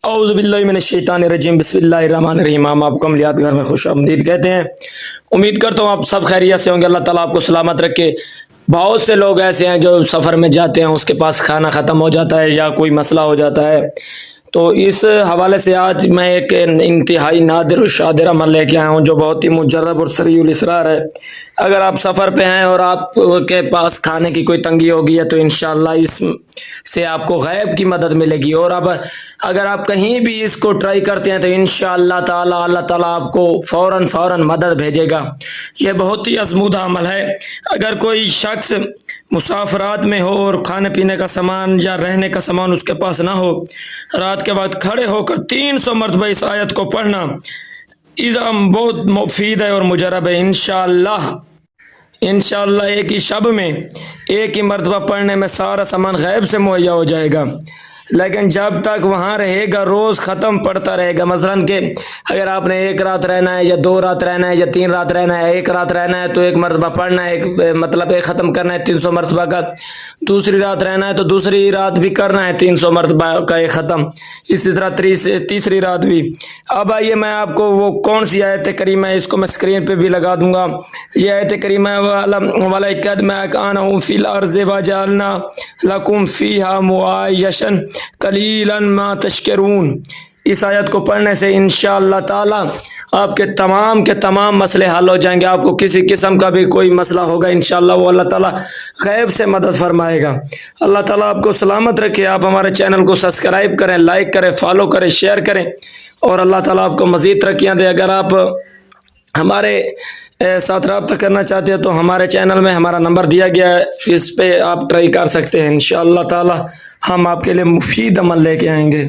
औज़ुबिल्लाहिमिनश्शैतानिर्रजीम बिस्मिल्लाहिर्रहमानिर्रहीम। हम आपको अमलियात घर में खुश आमदीद कहते हैं। उम्मीद करता हूँ आप सब खैरियत से होंगे। अल्लाह ताला आपको सलामत रखे। बहुत से लोग ऐसे हैं जो सफ़र में जाते हैं, उसके पास खाना ख़त्म हो जाता है या कोई मसला हो जाता है। तो इस हवाले से आज मैं एक इंतहाई नादिर और शादिर अमल लेके आया हूँ जो बहुत ही मुजर्रब और सरीउल इसरार है। अगर आप सफ़र पे हैं और आपके पास खाने की कोई तंगी होगी है तो इंशाअल्लाह इस से आपको गैब की मदद मिलेगी। और अब अगर आप कहीं भी इसको ट्राई करते हैं तो इंशाअल्लाह ताला अल्लाह ताला आपको फ़ौरन मदद भेजेगा। यह बहुत ही आज़मूदा अमल है। अगर कोई शख्स मुसाफरात में हो और खाने पीने का सामान या रहने का सामान उसके पास ना हो, रात के बाद खड़े होकर 300 मरतबा इस आयत को पढ़ना इज़म बहुत मुफीद है और मुजरब है। इंशाअल्लाह एक ही शब में एक ही मरतबा पढ़ने में सारा सामान गैब से मुहैया हो जाएगा। लेकिन जब तक वहाँ रहेगा रोज़ ख़त्म पढ़ता रहेगा। मसलन के अगर आपने एक रात रहना है या 2 रात रहना है या 3 रात रहना है, एक रात रहना है तो एक मरतबा पढ़ना है, एक मतलब एक ख़त्म करना है 300 मरतबा का। दूसरी रात रहना है तो दूसरी रात भी करना है 300 मरतबा का एक ख़त्म। इसी तरह तीसरी रात भी। अब आइए मैं आपको वो कौन सी आयत करीमा है इसको मैं स्क्रीन पे भी लगा दूंगा। ये आयत करीमा वलक़द मक्कनाहुम फ़िल अर्ज़ि वजअलना लकुम फ़ीहा मुआयशन कलीलन मा तशकुरून। इस आयत को पढ़ने से इंशाअल्लाह ताला आपके तमाम के तमाम मसले हल हो जाएंगे। आपको किसी किस्म का भी कोई मसला होगा इंशाअल्लाह वो अल्लाह ताला गैब से मदद फरमाएगा। अल्लाह ताला आपको सलामत रखे। आप हमारे चैनल को सब्सक्राइब करें, लाइक करें, फॉलो करें, शेयर करें और अल्लाह ताला आपको मज़ीद तरक्कियाँ दे। अगर आप हमारे साथ रब्ता करना चाहते हैं तो हमारे चैनल में हमारा नंबर दिया गया है, इस पे आप ट्राई कर सकते हैं। इंशाअल्लाह ताला हम आपके लिए मुफीद अमल लेके आएंगे।